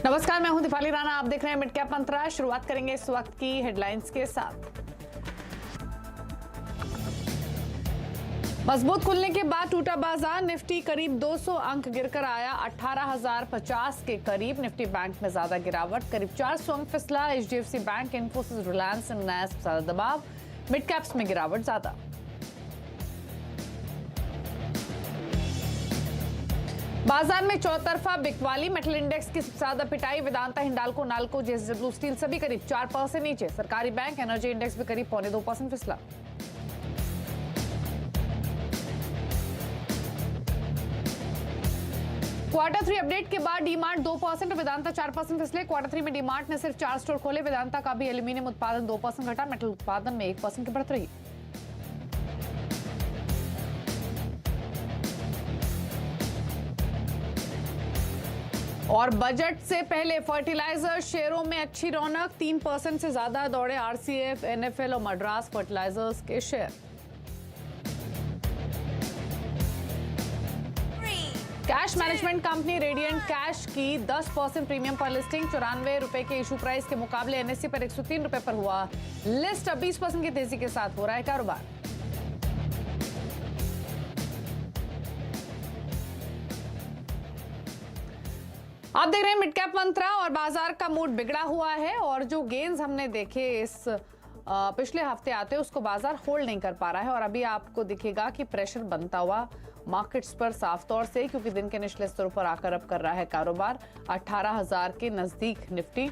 नमस्कार, मैं हूं दीपाली राणा। आप देख रहे हैं मिड कैप मंत्रा। शुरुआत करेंगे इस वक्त की हेडलाइंस के साथ। मजबूत खुलने के बाद टूटा बाजार। निफ्टी करीब 200 अंक गिरकर आया 18,050 के करीब। निफ्टी बैंक में ज्यादा गिरावट, करीब 400 अंक फिसला। HDFC bank, Infosys, Reliance and नैस्प ज्यादा दबाव। मिड कैप्स में गिरावट ज्यादा। बाजार में चौतरफा बिकवाली। मेटल इंडेक्स की सबसे ज्यादा पिटाई। वेदांता, हिंडाल्को, नाल्को, जेएसडब्ल्यू स्टील सभी करीब 4% नीचे। सरकारी बैंक, एनर्जी इंडेक्स भी करीब 2.25% फिसला। क्वार्टर 3 अपडेट के बाद डीमार्ट 2% और वेदांता 4% फिसले। क्वार्टर 3 में डीमार्ट ने सिर्फ 4 स्टोर खोले। वेदांता का भी एल्यूमिनियम उत्पादन 2% घटा। मेटल उत्पादन में 1% की बढ़त रही। और बजट से पहले फर्टिलाइजर शेयरों में अच्छी रौनक। 3% से ज्यादा दौड़े आरसीएफ, एनएफएल और मद्रास फर्टिलाइजर्स के share. Cash management company radiant cash की 10% प्रीमियम पर लिस्टिंग। 94 रुपए के इशू प्राइस के मुकाबले एनएससी पर 103 रुपए पर हुआ लिस्ट। अब 20% की तेजी के साथ हो रहा है कारोबार। आप देख रहे हैं मिड कैप मंत्रा और बाजार का मूड बिगड़ा हुआ है। और जो गेन्स हमने देखे इस पिछले हफ्ते आते उसको बाजार होल्ड नहीं कर पा रहा है। और अभी आपको दिखेगा कि प्रेशर बनता हुआ मार्केट्स पर साफ तौर से, क्योंकि दिन के निचले स्तरों पर आकर अब कर रहा है कारोबार। 18,000 के नजदीक निफ्टी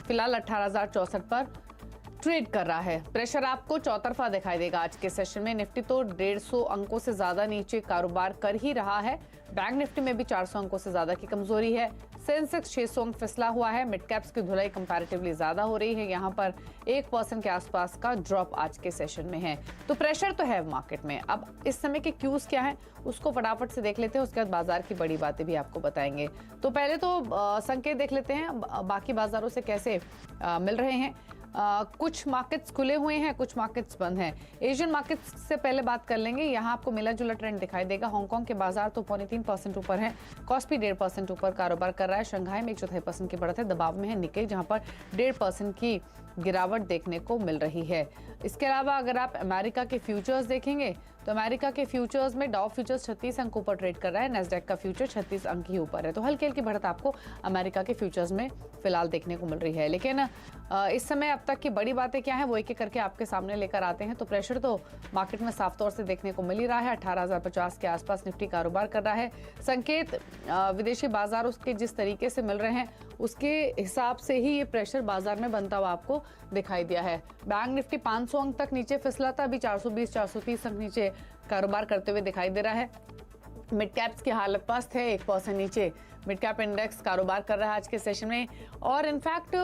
फिलहाल 18,064 पर ट्रेड कर रहा है। प्रेशर आपको चौतरफा दिखाई देगा आज के सेशन में। निफ्टी तो 150 अंकों से ज्यादा नीचे कारोबार कर ही रहा है। बैंक निफ्टी में भी 400 अंकों से ज्यादा की कमजोरी है। सेंसेक्स 600 अंक फिसला हुआ है। मिड कैप्स की धुलाई कंपैरेटिवली ज्यादा हो रही है। यहाँ पर 1% के आसपास का ड्रॉप आज के सेशन में है। तो प्रेशर तो है मार्केट में। अब इस समय के क्यूज क्या है उसको फटाफट से देख लेते हैं, उसके बाद बाजार की बड़ी बातें भी आपको बताएंगे। तो पहले तो संकेत देख लेते हैं बाकी बाजारों से कैसे मिल रहे हैं। कुछ मार्केट्स खुले हुए हैं, कुछ मार्केट्स बंद हैं। एशियन मार्केट्स से पहले बात कर लेंगे। यहाँ आपको मिला जुला ट्रेंड दिखाई देगा। हांगकांग के बाजार तो 3.25% ऊपर है। कॉस्पी 1.5% ऊपर कारोबार कर रहा है। शंघाई में 1.25% की बढ़त है। दबाव में है निक्केई, जहां पर 1.5% की गिरावट देखने को मिल रही है। इसके अलावा अगर आप अमेरिका के फ्यूचर्स देखेंगे तो अमेरिका के फ्यूचर्स में डाउ फ्यूचर्स 36 अंक ऊपर ट्रेड कर रहा है। नैस्डैक का फ्यूचर 36 अंक ही ऊपर है। तो हल्की हल्की बढ़त आपको अमेरिका के फ्यूचर्स में फिलहाल देखने को मिल रही है। लेकिन इस समय अब तक की बड़ी बातें क्या है वो एक एक करके आपके सामने लेकर आते हैं। तो प्रेशर तो मार्केट में साफ तौर से देखने को मिल ही रहा है। 18,050 के आसपास निफ्टी कारोबार कर रहा है। संकेत विदेशी बाजार उसके जिस तरीके से मिल रहे हैं उसके हिसाब से ही ये प्रेशर बाजार में बनता हुआ आपको दिखाई दिया है। बैंक निफ्टी 500 अंक तक नीचे फिसला था। अभी 420-430 अंक नीचे कारोबार करते हुए दिखाई दे रहा है। मिड कैप्स की हालत पस्त है, 1% नीचे मिड कैप इंडेक्स कारोबार कर रहा है आज के सेशन में। और इनफैक्ट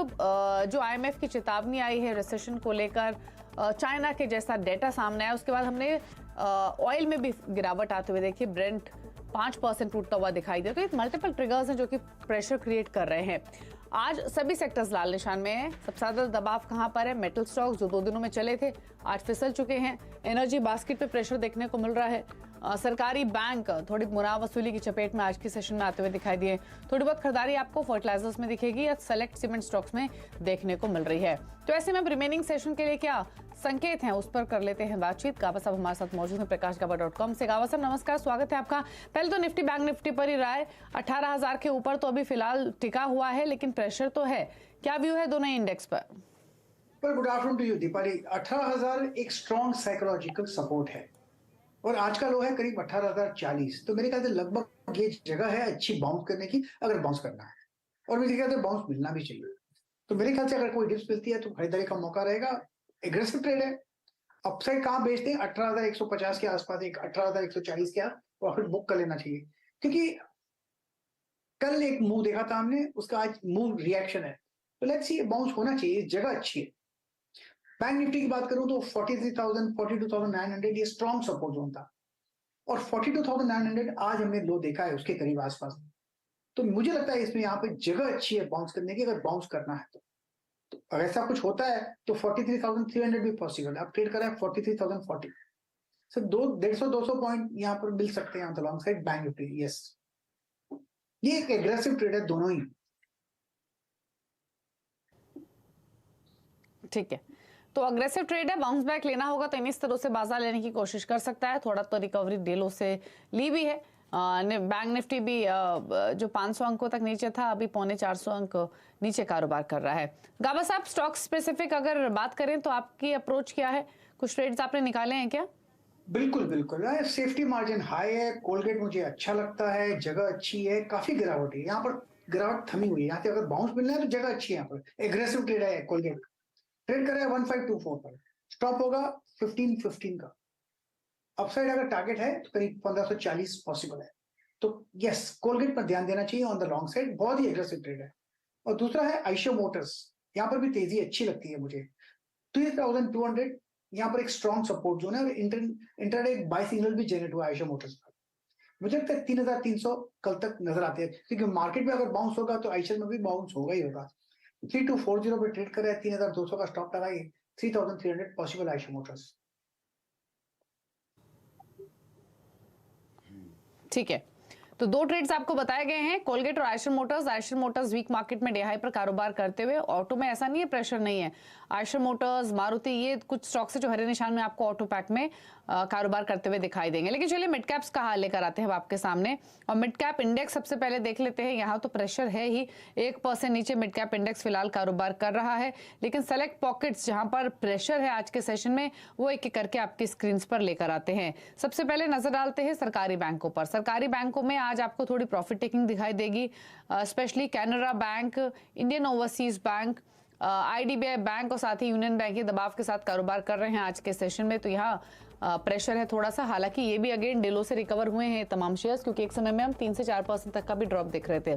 जो आईएमएफ की चेतावनी आई है रिसेशन को लेकर, चाइना के जैसा डेटा सामने आया, उसके बाद हमने ऑयल में भी गिरावट आते हुए देखी। ब्रेंट 5% टूटता हुआ दिखाई दिया। तो ये मल्टीपल ट्रिगर्स हैं जो कि प्रेशर क्रिएट कर रहे हैं। आज सभी सेक्टर्स लाल निशान में है। सबसे ज्यादा दबाव कहां पर है? मेटल स्टॉक्स जो 2 दिनों में चले थे आज फिसल चुके हैं। एनर्जी बास्केट पे प्रेशर देखने को मिल रहा है। सरकारी बैंक थोड़ी मुनाफ वसूली की चपेट में आज के सेशन में आते हुए दिखाई दिए। थोड़ी बहुत खरीदारी आपको फर्टिलाइजर्स में दिखेगी या सेलेक्ट सीमेंट स्टॉक्स में देखने को मिल रही है। तो ऐसे में रिमेनिंग सेशन के लिए क्या संकेत हैं उस पर कर लेते हैं बातचीत। गावा साहब हमारे साथ मौजूद हैं प्रकाशगावा.com से। गावा साहब नमस्कार, स्वागत है आपका। पहले तो निफ्टी बैंक निफ्टी पर ही राय 18,000 के ऊपर तो अभी फिलहाल टिका हुआ है, लेकिन प्रेशर तो है। क्या व्यू है दोनों इंडेक्स पर? Well, good afternoon to you Deepali. 18,000 एक स्ट्रॉन्ग साइकोलॉजिकल सपोर्ट है और आज का लो है करीब 18,040। तो मेरे ख्याल से लगभग ये जगह है अच्छी बाउंस करने की, अगर बाउंस करना है। और मेरे ख्याल से बाउंस मिलना भी चाहिए। तो मेरे ख्याल से अगर कोई डिप्स मिलती है तो खरीदारी का मौका रहेगा। एग्रेसिव ट्रेड है। अपसाइड कहाँ बेचते हैं? 18,150 के आसपास, एक 18,140 के प्रॉफिट बुक कर लेना चाहिए, क्योंकि कल एक मूव देखा था हमने, उसका आज मूव रिएक्शन है। तो लेट्स सी, बाउंस होना चाहिए, जगह अच्छी है। बैंक निफ्टी की बात करूं तो 43,000 42,900 ये स्ट्रॉन्ग सपोर्ट जोन था और 42,900 आज हमने लो देखा है उसके करीब आसपास। तो मुझे लगता है इसमें यहाँ पे जगह अच्छी है बाउंस करने की, अगर बाउंस करना है तो अगर ऐसा कुछ होता है तो 43,300 भी पॉसिबल है। अब ट्रेड करा है 43,040, सर 150-200 पॉइंट यहाँ पर मिल सकते हैं on the long side bank Nifty. Yes, ये एक एग्रेसिव ट्रेड है दोनों ही। ठीक है, तो अग्रेसिव ट्रेड है, बाउंस बैक लेना होगा तो इस तरह से बाजार लेने की कोशिश कर सकता है। थोड़ा तो रिकवरी डेलो से ली भी है। बैंक निफ्टी भी जो 500 अंकों तक नीचे था, अभी 450 अंक नीचे कारोबार कर रहा है। गाबा साहब, स्टॉक स्पेसिफिक अगर बात करें तो आपकी अप्रोच क्या है? कुछ ट्रेड्स आपने निकाले हैं क्या? बिल्कुल बिल्कुल, सेफ्टी मार्जिन हाई है। कोलगेट मुझे अच्छा लगता है, जगह अच्छी है, काफी गिरावट है यहाँ पर, गिरावट थमी हुई है। यहाँ से अगर बाउंस मिलना है तो जगह अच्छी है। यहाँ पर एग्रेसिव ट्रेड है कोलगेट, ट्रेड कर रहा है 1524 पर, स्टॉप होगा 1515 का। अपसाइड अगर टारगेट है तो करीब 1540 पॉसिबल है। तो यस, कोलगेट पर ध्यान देना चाहिए ऑन द लॉन्ग साइड, बहुत ही एग्रेसिव ट्रेड है। और दूसरा है आइशो मोटर्स, यहाँ पर भी तेजी अच्छी लगती है मुझे। 3200 यहाँ पर एक स्ट्रॉन्ग सपोर्ट जोन है, और इंटरडे एक बाय सिग्नल भी जनरेट हुआ आइशो मोटर्स पर। मुझे लगता है 3300 कल तक नजर आते हैं, क्योंकि मार्केट में अगर बाउंस होगा तो आइशर में भी बाउंस होगा ही होगा। 3240 पे ट्रेड कर रहे हैं, 3200 का स्टॉप लगाइए, 3300 पॉसिबल आइशर मोटर्स। ठीक है, तो दो ट्रेड्स आपको बताए गए हैं, कोलगेट और Eicher Motors. Eicher Motors week market में डे हाई पर कारोबार करते हुए, ऑटो में ऐसा नहीं है, प्रेशर नहीं है। आयशर मोटर्स, मारुति, ये कुछ स्टॉक्स है जो हरे निशान में आपको ऑटो पैक में कारोबार करते हुए दिखाई देंगे। लेकिन चलिए मिड कैप्स का हाल लेकर आते हैं आपके सामने, और मिड कैप इंडेक्स सबसे पहले देख लेते हैं। यहाँ तो प्रेशर है ही, 1% नीचे मिड कैप इंडेक्स फिलहाल कारोबार कर रहा है। लेकिन सेलेक्ट पॉकेट्स जहां पर प्रेशर है आज के सेशन में, वो एक एक करके आपकी स्क्रीन पर लेकर आते हैं। सबसे पहले नजर डालते हैं सरकारी बैंकों पर। सरकारी बैंकों में आज आपको थोड़ी प्रॉफिट टेकिंग दिखाई देगी, specially Canara bank, Indian overseas bank, IDBI bank और साथ ही यूनियन बैंक के दबाव के साथ कारोबार कर रहे हैं आज के सेशन में। तो यहाँ प्रेशर है थोड़ा सा। हालांकि ये भी अगेन डेलो से रिकवर हुए हैं तमाम शेयर्स, क्योंकि एक समय में हम 3 से 4% तक का भी ड्रॉप देख रहे थे।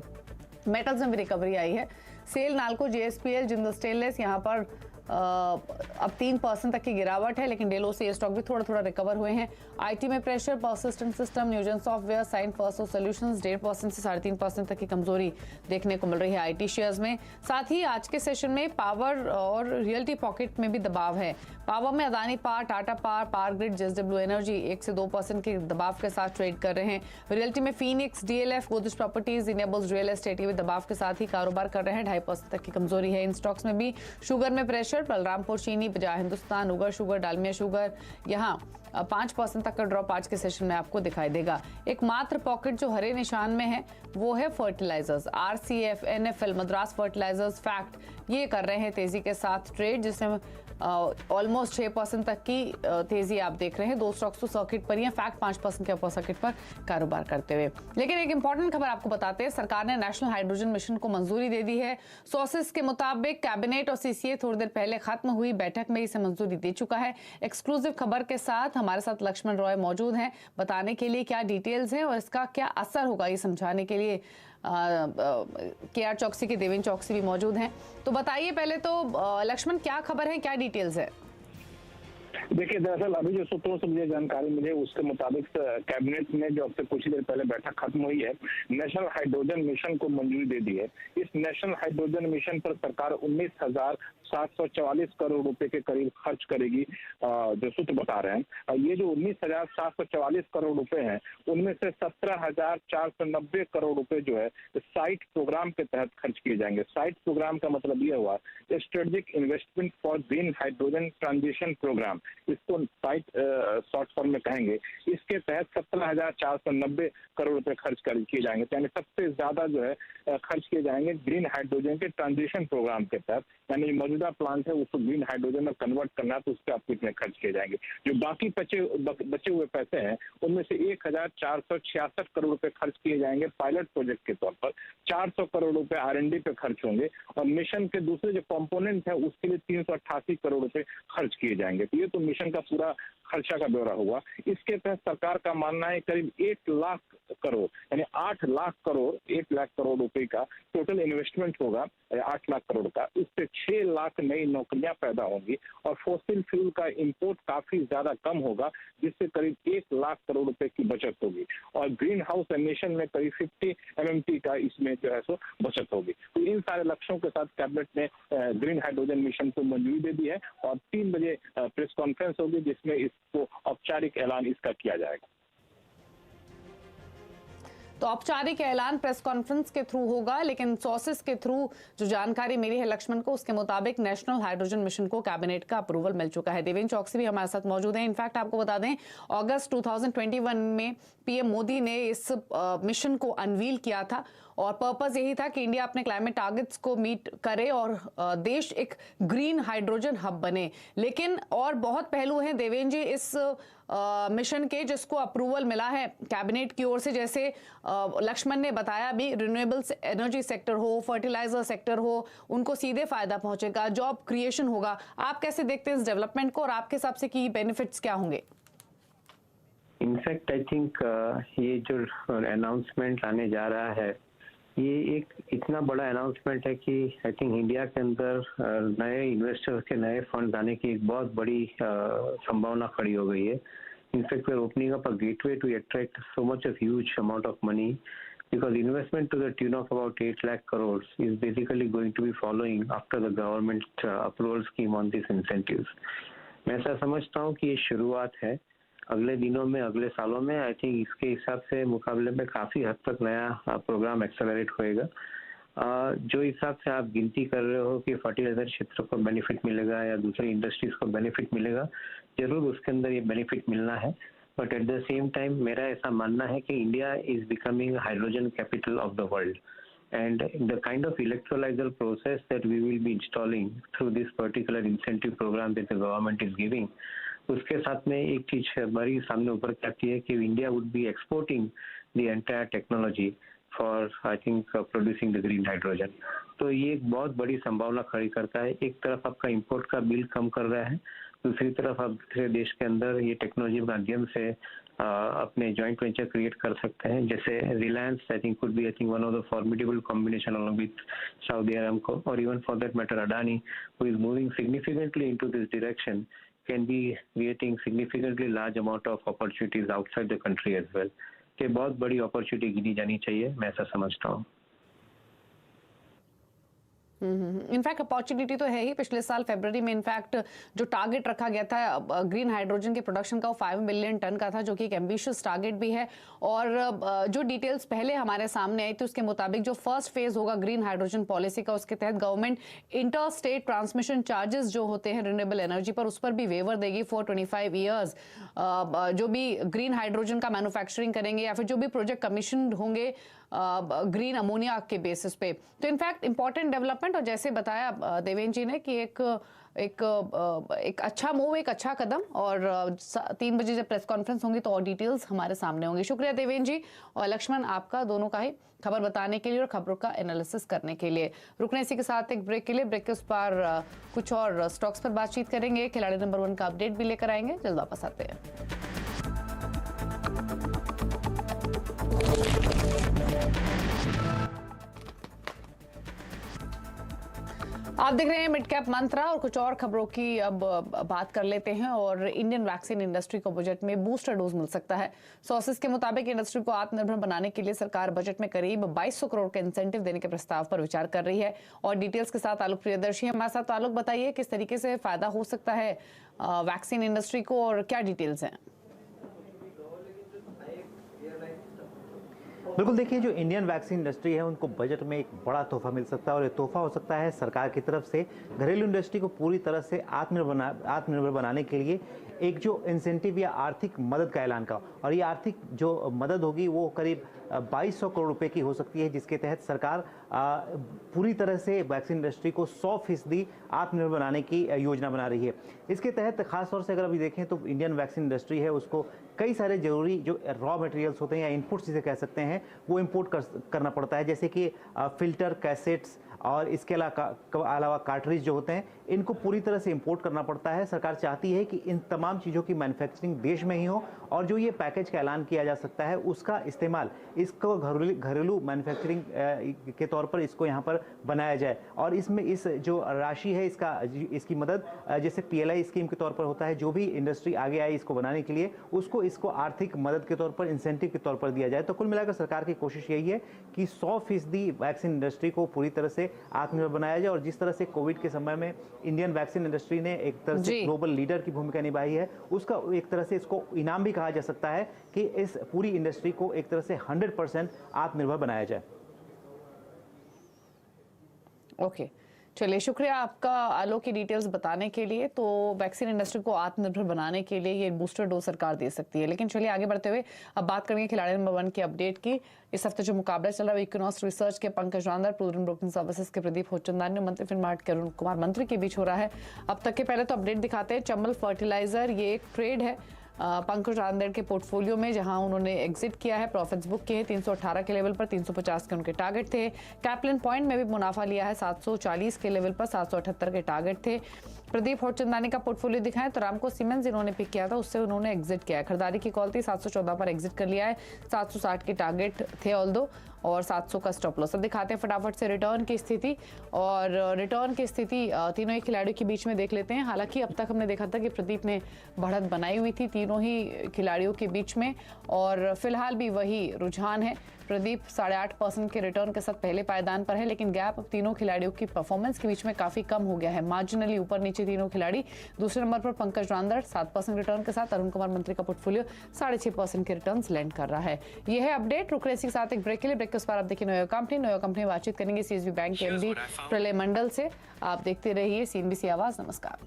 मेटल्स में भी रिकवरी आई है। SAIL, NALCO, JSPL, Jindal stainless, यहाँ पर अब 3% तक की गिरावट है, लेकिन डेलो से ये स्टॉक भी थोड़ा थोड़ा रिकवर हुए हैं। आईटी में pressure, Persistent system, Newgen software, साइन फर्स्ट सॉल्यूशंस 1.5% से 3.5% तक की कमजोरी देखने को मिल रही है आईटी शेयर्स में। साथ ही आज के सेशन में पावर और रियल्टी पॉकेट में भी दबाव है। पावर में Adani power, Tata power, power grid, JSW energy 1 से 2% के दबाव के साथ ट्रेड कर रहे हैं। रियल्टी में Phoenix, DLF, Godrej properties, enables real estate भी दबाव के साथ ही कारोबार कर रहे हैं। 2.5% तक की कमजोरी है इन स्टॉक्स में भी। शुगर में प्रेशर, बलरामपुर चीनी, बजाज हिंदुस्तान, उगर शुगर, डालमिया शुगर, यहाँ 5% तक का ड्रॉप आज के सेशन में आपको दिखाई देगा। एकमात्र पॉकेट जो हरे निशान में है वो है fertilisers. RCF, NFL, Madras fertilisers, FACT, ये कर रहे हैं तेजी के साथ ट्रेड, जिसमें ऑलमोस्ट 6% तक की तेजी आप देख रहे हैं। दो स्टॉक्स तो सर्किट पर ही हैं, फैक्ट 5% के अपर सर्किट पर कारोबार करते हुए। लेकिन एक इंपॉर्टेंट खबर आपको बताते हैं, सरकार ने नेशनल हाइड्रोजन मिशन को मंजूरी दे दी है। सोर्सेस के मुताबिक कैबिनेट और सीसीए थोड़ी देर पहले खत्म हुई बैठक में इसे मंजूरी दे चुका है। एक्सक्लूसिव खबर के साथ हमारे साथ लक्ष्मण रॉय मौजूद हैं, बताने के लिए क्या डिटेल्स हैं और इसका क्या असर होगा, ये समझाने के लिए केआर चौकसी के देवेंद्र चौकसी भी मौजूद हैं। तो बताइए पहले तो लक्ष्मण, क्या खबर है, क्या डिटेल्स है? देखिए, दरअसल अभी जो सूत्रों से मुझे जानकारी मिली उसके मुताबिक कैबिनेट ने जो अब से कुछ ही देर पहले बैठक खत्म हुई है, नेशनल हाइड्रोजन मिशन को मंजूरी दे दी है। इस नेशनल हाइड्रोजन मिशन पर सरकार 19,744 करोड़ रुपए के करीब खर्च करेगी, जो सूत्र बता रहे हैं। ये जो 19,744 करोड़ रुपए हैं, उनमें से 17,490 करोड़ रुपए जो है साइट प्रोग्राम के तहत खर्च किए जाएंगे। साइट प्रोग्राम का मतलब ये हुआ strategic investment for green hydrogen transition programme, इसको साइट शॉर्ट फॉर्म में कहेंगे। इसके तहत 17,490 करोड़ रुपए खर्च किए जाएंगे, यानी सबसे ज्यादा जो है खर्च किए जाएंगे ग्रीन हाइड्रोजन के ट्रांजिशन प्रोग्राम के तहत। यानी मौजूदा प्लांट है उसको ग्रीन हाइड्रोजन में कन्वर्ट करना, तो उसके आपको इतने खर्च किए जाएंगे। जो बाकी बचे हुए पैसे हैं, उनमें से 1,466 करोड़ रुपए खर्च किए जाएंगे पायलट प्रोजेक्ट के तौर पर। 400 करोड़ रुपए R&D पे खर्च होंगे, और मिशन के दूसरे जो कंपोनेंट है उसके लिए 388 करोड़ रुपए खर्च किए जाएंगे। तो ये तो मिशन का पूरा खर्चा का ब्यौरा हुआ। इसके तहत सरकार का मानना है करीब 1 लाख करोड़, यानी 8 लाख करोड़, 1 लाख करोड़ रुपए का टोटल इन्वेस्टमेंट होगा, 8 लाख करोड़ का। इससे 6 लाख नई नौकरियां पैदा होंगी, और फॉसिल फ्यूल का इंपोर्ट काफी ज्यादा कम होगा, जिससे करीब 1 लाख करोड़ रुपए की बचत होगी, और ग्रीन हाउस एमिशन में करीब 50 MMT का इसमें जो है सो बचत होगी। तो इन सारे लक्ष्यों के साथ कैबिनेट ने ग्रीन हाइड्रोजन मिशन को मंजूरी दे दी है, और 3 बजे प्रेस कॉन्फ्रेंस होगी जिसमें इसको औपचारिक ऐलान इसका किया जाएगा। तो तो औपचारिक ऐलान प्रेस कॉन्फ्रेंस के थ्रू होगा, लेकिन सोर्सेस के थ्रू जो जानकारी मिली है लक्ष्मण को, उसके मुताबिक नेशनल हाइड्रोजन मिशन को कैबिनेट का अप्रूवल मिल चुका है। देवेंद्र चौकसी भी हमारे साथ मौजूद हैं। इनफैक्ट आपको बता दें, अगस्त 2021 में पीएम मोदी ने इस मिशन को अनवील किया था और पर्पस यही था कि इंडिया अपने क्लाइमेट टारगेट्स को मीट करे और देश एक ग्रीन हाइड्रोजन हब बने। लेकिन और बहुत पहलू हैं देवेंद्र जी इस मिशन के, जिसको अप्रूवल मिला है कैबिनेट की ओर से। जैसे लक्ष्मण ने बताया भी, रिन्यूएबल्स एनर्जी सेक्टर हो, फर्टिलाइजर सेक्टर हो, उनको सीधे फायदा पहुंचेगा, जॉब क्रिएशन होगा। आप कैसे देखते हैं इस डेवलपमेंट को और आपके हिसाब से की बेनिफिट्स क्या होंगे? इनफैक्ट आई थिंक ये जो अनाउंसमेंट आने जा रहा है, ये एक इतना बड़ा अनाउंसमेंट है कि आई थिंक इंडिया के अंदर नए इन्वेस्टर्स के नए फंड आने की एक बहुत बड़ी संभावना खड़ी हो गई है। In fact we are opening up a gateway to attract so much of huge amount of money, because investment to the tune of about 8 lakh crores is basically going to be following after the government approval scheme on these incentives. मैं ऐसा समझता हूँ कि ये शुरुआत है। अगले दिनों में, अगले सालों में आई थिंक इसके हिसाब से मुकाबले में काफ़ी हद तक नया प्रोग्राम एक्सेलरेट होएगा। जो हिसाब से आप गिनती कर रहे हो कि फर्टिलाइजर क्षेत्र को बेनिफिट मिलेगा या दूसरी इंडस्ट्रीज को बेनिफिट मिलेगा, जरूर उसके अंदर ये बेनिफिट मिलना है। But at the same time मेरा ऐसा मानना है कि India is becoming hydrogen capital of the world, and the kind of electrolyzer process that we will be installing through this particular incentive program that the government is giving, उसके साथ में एक चीज बड़ी सामने उभर के आती है कि India would be exporting the entire technology for I think producing the green hydrogen. तो ये एक बहुत बड़ी संभावना खड़ी करता है। एक तरफ आपका इंपोर्ट का बिल कम कर रहा है, दूसरी तरफ आप दूसरे देश के अंदर ये टेक्नोलॉजी के माध्यम से अपने जॉइंट वेंचर क्रिएट कर सकते हैं। जैसे Reliance I think could be I think one of the formidable combination along with Saudi Aramco, और even for that matter Adani, who is moving significantly into this direction, can be creating significantly large amount of opportunities outside the country as well. कि बहुत बड़ी opportunity गिनी जानी चाहिए, मैं ऐसा समझता हूँ। इनफैक्ट अपॉर्चुनिटी तो है ही। पिछले साल फरवरी में इनफैक्ट जो टारगेट रखा गया था ग्रीन हाइड्रोजन के प्रोडक्शन का, वो 5 मिलियन टन का था, जो कि एक एम्बिशियस टारगेट भी है। और जो डिटेल्स पहले हमारे सामने आई थी उसके मुताबिक जो फर्स्ट फेज होगा ग्रीन हाइड्रोजन पॉलिसी का, उसके तहत government inter state transmission charges जो होते हैं रिन्यूएबल एनर्जी पर, उस पर भी वेवर देगी फॉर 25 ईयर्स। जो भी ग्रीन हाइड्रोजन का मैन्युफैक्चरिंग करेंगे या फिर जो भी प्रोजेक्ट कमीशन होंगे ग्रीन अमोनिया के बेसिस पे। तो इनफैक्ट इंपॉर्टेंट डेवलपमेंट, और जैसे बताया देवेंद्र जी ने कि एक अच्छा मूव, एक अच्छा कदम। और 3 बजे जब प्रेस कॉन्फ्रेंस होंगी तो और डिटेल्स हमारे सामने होंगी। शुक्रिया देवेंद्र जी और लक्ष्मण आपका, दोनों का ही खबर बताने के लिए और खबरों का एनालिसिस करने के लिए। रुकने इसी के साथ एक ब्रेक के लिए। ब्रेक के उस पार कुछ और स्टॉक्स पर बातचीत करेंगे, खिलाड़ी नंबर 1 का अपडेट भी लेकर आएंगे। जल्द वापस आते हैं। आप देख रहे हैं मिड कैप मंत्रा और कुछ और खबरों की अब बात कर लेते हैं। और इंडियन वैक्सीन इंडस्ट्री को बजट में बूस्टर डोज मिल सकता है। सोर्सेस के मुताबिक इंडस्ट्री को आत्मनिर्भर बनाने के लिए सरकार बजट में करीब 2200 करोड़ का इंसेंटिव देने के प्रस्ताव पर विचार कर रही है। और डिटेल्स के साथ आलोक प्रियदर्शी हमारे साथ। आलोक, बताइए किस तरीके से फायदा हो सकता है वैक्सीन इंडस्ट्री को और क्या डिटेल्स हैं? बिल्कुल, देखिए जो इंडियन वैक्सीन इंडस्ट्री है उनको बजट में एक बड़ा तोहफा मिल सकता है, और ये तोहफा हो सकता है सरकार की तरफ से घरेलू इंडस्ट्री को पूरी तरह से आत्मनिर्भर बनाने के लिए एक जो इंसेंटिव या आर्थिक मदद का ऐलान का। और ये आर्थिक जो मदद होगी वो करीब 2200 करोड़ रुपए की हो सकती है, जिसके तहत सरकार पूरी तरह से वैक्सीन इंडस्ट्री को 100% आत्मनिर्भर बनाने की योजना बना रही है। इसके तहत खासतौर से अगर अभी देखें तो इंडियन वैक्सीन इंडस्ट्री है उसको कई सारे जरूरी जो रॉ मटेरियल्स होते हैं या इनपुट्स जिसे कह सकते हैं वो इंपोर्ट करना पड़ता है, जैसे कि फिल्टर, कैसेट्स और इसके अलावा कार्ट्रिज जो होते हैं, इनको पूरी तरह से इंपोर्ट करना पड़ता है। सरकार चाहती है कि इन तमाम चीज़ों की मैन्युफैक्चरिंग देश में ही हो, और जो ये पैकेज का ऐलान किया जा सकता है उसका इस्तेमाल इसको घरेलू मैन्युफैक्चरिंग के तौर पर इसको यहाँ पर बनाया जाए। और इसमें इस जो राशि है इसकी मदद जैसे PLI स्कीम के तौर पर होता है, जो भी इंडस्ट्री आगे आई इसको बनाने के लिए उसको इसको आर्थिक मदद के तौर पर, इंसेंटिव के तौर पर दिया जाए। तो कुल मिलाकर सरकार की कोशिश यही है कि 100% वैक्सीन इंडस्ट्री को पूरी तरह से आत्मनिर्भर बनाया जाए। और जिस तरह से कोविड के समय में इंडियन वैक्सीन इंडस्ट्री ने एक तरह से ग्लोबल लीडर की भूमिका निभाई है, उसका एक तरह से इसको इनाम भी कहा जा सकता है कि इस पूरी इंडस्ट्री को एक तरह से 100 100% आत्मनिर्भर बनाया जाए। ओके, चलिए शुक्रिया आपका आलोक की डिटेल्स बताने के लिए। तो वैक्सीन इंडस्ट्री को आत्मनिर्भर बनाने के लिए ये बूस्टर डोज सरकार दे सकती है। लेकिन चलिए आगे बढ़ते हुए अब बात करेंगे खिलाड़ी नंबर 1 की अपडेट की। इस हफ्ते जो मुकाबला चल रहा है इकोनॉमिक्स रिसर्च के पंकज रांदर, प्रूडेंट ब्रोकिंग सर्विसेज के प्रदीप होचंदानी, मंत्री फिनमार्ट के अरुण कुमार मंत्री के बीच हो रहा है। अब तक के पहले तो अपडेट दिखाते हैं। चंबल फर्टिलाइजर ये एक ट्रेड है पंकज रांदेर के पोर्टफोलियो में, जहां उन्होंने एग्जिट किया है। प्रॉफिट्स बुक किए हैं 318 के लेवल पर, 350 के उनके टारगेट थे। कैप्लिन पॉइंट में भी मुनाफा लिया है 740 के लेवल पर, 778 के टारगेट थे। प्रदीप होचंदानी का पोर्टफोलियो दिखाएं तो रामको सीमेंस इन्होंने पिक किया था, उससे उन्होंने एग्जिट किया है। खरीदारी की कॉल थी 714 पर एग्जिट कर लिया है, 760 के टारगेट थे ऑल्दो, और 700 का स्टॉप लॉस। अब दिखाते हैं फटाफट से रिटर्न की स्थिति, और रिटर्न की स्थिति तीनों ही खिलाड़ियों के बीच में देख लेते हैं। हालांकि अब तक हमने देखा था कि प्रदीप ने बढ़त बनाई हुई थी तीनों ही खिलाड़ियों के बीच में, और फिलहाल भी वही रुझान है। प्रदीप 8.5% के रिटर्न के साथ पहले पायदान पर है, लेकिन गैप अब तीनों खिलाड़ियों की परफॉर्मेंस के बीच में काफी कम हो गया है, मार्जिनली ऊपर नीचे तीनों खिलाड़ी। दूसरे नंबर पर पंकज रांदर 7% रिटर्न के साथ, अरुण कुमार मंत्री का पोर्टफोलियो 6.5% के रिटर्न लैंड कर रहा है। यह है अपडेट। रुक रहे के साथ एक ब्रेक के लिए, ब्रेक के उस पर आप देखिए नोयो कंपनी में बातचीत करेंगे सीएसबी बैंक के एमडी प्रलय मंडल से। आप देखते रहिए CNBC आवाज। नमस्कार।